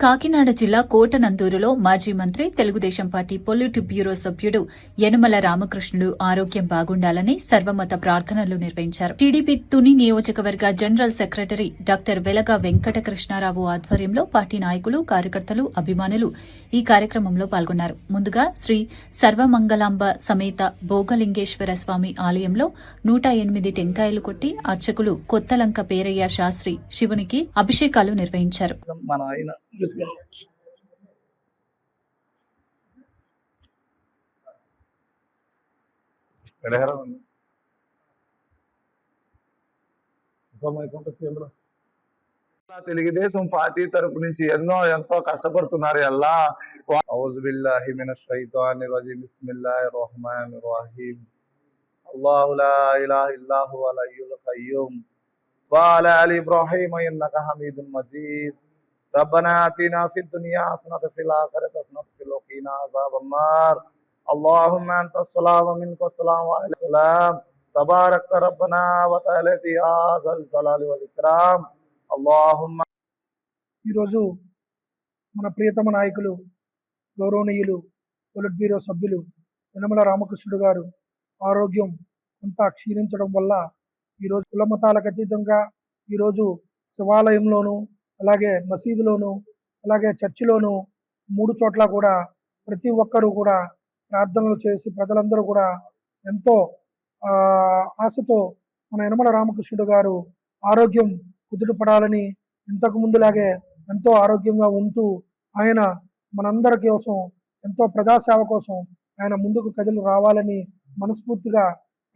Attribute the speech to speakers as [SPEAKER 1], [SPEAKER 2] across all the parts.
[SPEAKER 1] కాకినాడ జిల్లా కోటనందూరులో మాజీ మంత్రి తెలుగుదేశం పార్టీ పొలిట్ బ్యూరో సభ్యుడు యనుమల రామకృష్ణుడు ఆరోగ్యం బాగుండాలని సర్వమత ప్రార్థనలు నిర్వహించారు. టీడీపీ తుని నియోజకవర్గ జనరల్ సెక్రటరీ డాక్టర్ వెలగ వెంకటకృష్ణారావు ఆధ్వర్యంలో పార్టీ నాయకులు, కార్యకర్తలు, అభిమానులు ఈ కార్యక్రమంలో పాల్గొన్నారు. ముందుగా శ్రీ సర్వమంగళాంబ సమేత భోగలింగేశ్వర స్వామి ఆలయంలో 108 టెంకాయలు కొట్టి అర్చకులు కొత్తలంక పేరయ్య శాస్త్రి శివునికి అభిషేకాలు నిర్వహించారు.
[SPEAKER 2] తెలుగుదేశం పార్టీ తరపు నుంచి ఎంతో కష్టపడుతున్నారు. అల్లా ఔజు బిల్లాహి మినష్ షైతానిర్ రజీమ్ బిస్మిల్లాహిర్ రహ్మానిర్ రహీం అల్లాహు లా ఇలాహ ఇల్లా హువల్ హయ్యుల్ ఖయ్యూమ్ వ అలా ఆలి ఇబ్రాహీమ ఇన్నక హమీదున్ మజీద్ రబ్బనా ఆతినా ఫిద్ దునియా హసనతన్ ఫిల్ ఆఖిరతి హసనతన్ వ ఖినా అజాబన్నార్ అల్లాహుమ్మా అంతస్ సలాం వ మిన్కస్ సలాం వ అలైక సలాం తబారక్త రబ్బనా వ తఆలాతి యా జల్ జలాలి వల్ ఇక్రామ్ అల్లాహుమ్మా.
[SPEAKER 3] ఈరోజు మన ప్రియతమ నాయకులు, గౌరవనీయులు, పొలిట్ బ్యూరో సభ్యులు యనమల రామకృష్ణుడు గారు ఆరోగ్యం అంతా క్షీణించడం వల్ల ఈరోజు కుల మతాలకు అతీతంగా ఈరోజు శివాలయంలోనూ, అలాగే మసీదులోను, అలాగే చర్చిలోను 3 చోట్ల కూడా ప్రతి ఒక్కరూ కూడా ప్రార్థనలు చేసి ప్రజలందరూ కూడా ఎంతో ఆశతో మన యనమల రామకృష్ణుడు గారు ఆరోగ్యం కుదుటపడాలని, ఇంతకు ముందులాగే ఎంతో ఆరోగ్యంగా ఉంటూ ఆయన మనందరి కోసం ఎంతో ప్రజాసేవ కోసం ఆయన ముందుకు కదిలి రావాలని మనస్ఫూర్తిగా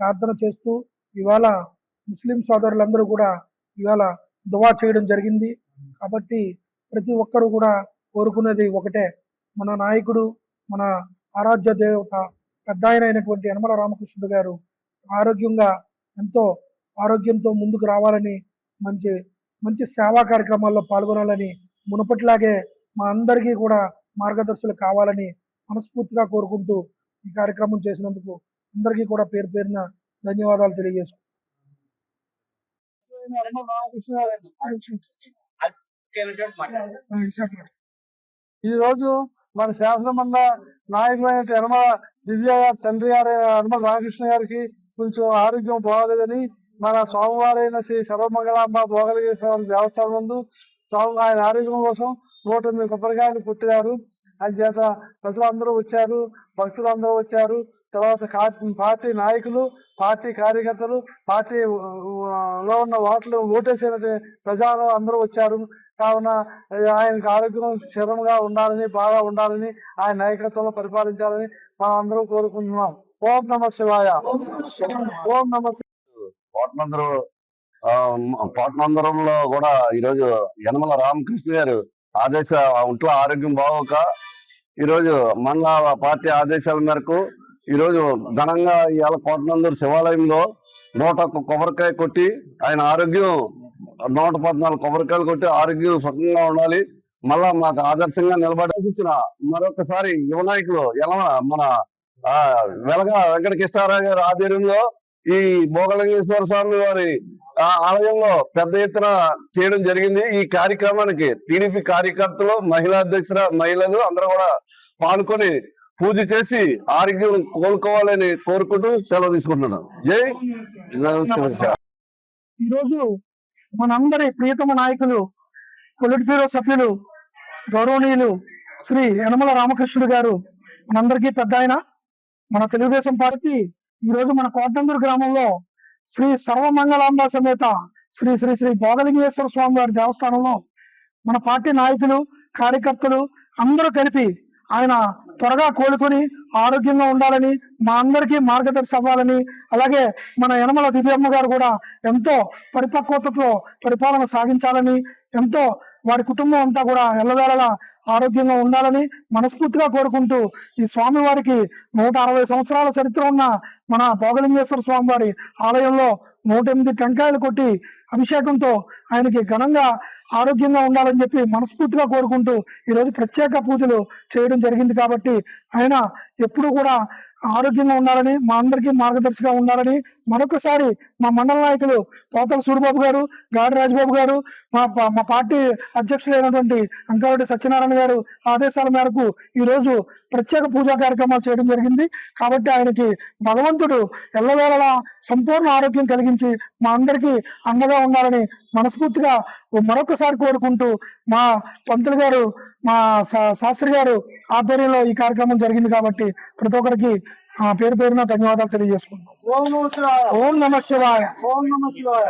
[SPEAKER 3] ప్రార్థన చేస్తూ ఇవాళ ముస్లిం సోదరులందరూ కూడా ఇవాళ దువా చేయడం జరిగింది. కాబట్టి ప్రతి ఒక్కరూ కూడా కోరుకునేది ఒకటే, మన నాయకుడు, మన ఆరాధ్య దేవత, పెద్ద అయినటువంటి యనమల రామకృష్ణుడు గారు ఆరోగ్యంగా ఎంతో ఆరోగ్యంతో ముందుకు రావాలని, మంచి సేవా కార్యక్రమాల్లో పాల్గొనాలని, మునుపటిలాగే మా అందరికీ కూడా మార్గదర్శులు కావాలని మనస్ఫూర్తిగా కోరుకుంటూ ఈ కార్యక్రమం చేసినందుకు అందరికీ కూడా పేరు పేరున ధన్యవాదాలు తెలియజేసుకుంటున్నాను.
[SPEAKER 4] ఈరోజు మన శాసనమండలి నాయకులైన యనమల దివ్య గారి తండ్రి గారు యనమల రామకృష్ణ గారికి కొంచెం ఆరోగ్యం బాగలేదని మన స్వామివారైన శ్రీ సర్వమంగళాంబ భోగలింగేశ్వర దేవస్థానం ముందు ఆయన ఆరోగ్యం కోసం 108 కొబ్బరికాయలు పుట్టారు. అని చేత ప్రజలందరూ వచ్చారు, భక్తులందరూ వచ్చారు. తర్వాత పార్టీ నాయకులు, పార్టీ కార్యకర్తలు, పార్టీలో ఉన్న ఓటేసిన ప్రజలు అందరూ వచ్చారు. కావున ఆయనకు ఆరోగ్యం స్థిరంగా ఉండాలని, బాగా ఉండాలని, ఆయన నాయకత్వంలో పరిపాలించాలని మనం అందరూ కోరుకుంటున్నాం. ఓం నమ శివాయ. ఓం నమ
[SPEAKER 5] పాట్నందరంలో కూడా ఈరోజు యనమల రామకృష్ణ గారు ఒంట్లో ఆరోగ్యం బాగోక ఈరోజు మండల పార్టీ ఆదేశాల మేరకు ఈరోజు ఘనంగా ఇవాళ కోటనందూరు శివాలయంలో 101 కొబ్బరికాయ కొట్టి ఆయన ఆరోగ్యం 114 కొబ్బరికాయలు కొట్టి ఆరోగ్యం సుఖంగా ఉండాలి, మళ్ళా మాకు ఆదర్శంగా నిలబడాల్సిన మరొకసారి యువ నాయకులు మన వెలగ వెంకటకృష్ణారావు గారి ఆధ్వర్యంలో ఈ భోగలింగేశ్వర స్వామి వారి ఆలయంలో పెద్ద ఎత్తున చేయడం జరిగింది. ఈ కార్యక్రమానికి టీడీపీ కార్యకర్తలు, మహిళలు అందరూ కూడా పాల్గొని పూజ చేసి ఆరోగ్యం కోలుకోవాలని కోరుకుంటూ సెలవు తీసుకుంటున్నాను. జై.
[SPEAKER 3] ఈరోజు మనందరి ప్రియతమ నాయకులు, పొలిట్ బ్యూరో సభ్యులు, గౌరవనీయులు శ్రీ యనమల రామకృష్ణుడు గారు మనందరికీ పెద్ద ఆయన, మన తెలుగుదేశం పార్టీ ఈరోజు మన కోటనందూరు గ్రామంలో శ్రీ సర్వమంగళాంబ సమేత శ్రీ శ్రీ శ్రీ భోగలింగేశ్వర స్వామి వారి దేవస్థానంలో మన పార్టీ నాయకులు, కార్యకర్తలు అందరూ కలిపి ఆయన త్వరగా కోలుకొని ఆరోగ్యంగా ఉండాలని, మా అందరికీ మార్గదర్శి అవ్వాలని, అలాగే మన యనమల దివ్యమ్మ గారు కూడా ఎంతో పరిపక్వతతో పరిపాలన సాగించాలని, ఎంతో వారి కుటుంబం అంతా కూడా ఎల్లవేళలా ఆరోగ్యంగా ఉండాలని మనస్ఫూర్తిగా కోరుకుంటూ ఈ స్వామివారికి 160 సంవత్సరాల చరిత్ర ఉన్న మన భోగలింగేశ్వర స్వామి వారి ఆలయంలో 108 టెంకాయలు కొట్టి అభిషేకంతో ఆయనకి ఘనంగా ఆరోగ్యంగా ఉండాలని చెప్పి మనస్ఫూర్తిగా కోరుకుంటూ ఈరోజు ప్రత్యేక పూజలు చేయడం జరిగింది. కాబట్టి ఆయన ఎప్పుడు కూడా ఆరోగ్యంగా ఉండాలని, మా అందరికీ మార్గదర్శిగా ఉండాలని మరొకసారి మా మండల నాయకులు పోతల సూరిబాబు గారు, గాడి రాజబాబు గారు, మా పార్టీ అధ్యక్షులైనటువంటి అంకారెడ్డి సత్యనారాయణ గారు ఆదేశాల మేరకు ఈ రోజు ప్రత్యేక పూజా కార్యక్రమాలు చేయడం జరిగింది. కాబట్టి ఆయనకి భగవంతుడు ఎల్లవేళలా సంపూర్ణ ఆరోగ్యం కలిగించి మా అందరికీ అండగా ఉండాలని మనస్ఫూర్తిగా మరొకసారి కోరుకుంటూ, మా పంతులు గారు, మా శాస్త్రి గారు ఆధ్వర్యంలో ఈ కార్యక్రమం జరిగింది కాబట్టి ప్రతి ఒక్కరికి పేరు పేరున ధన్యవాదాలు తెలియజేసుకుంటాం.
[SPEAKER 4] ఓం నమః శివాయ.
[SPEAKER 3] ఓం నమః శివాయ.
[SPEAKER 4] ఓం నమః శివాయ.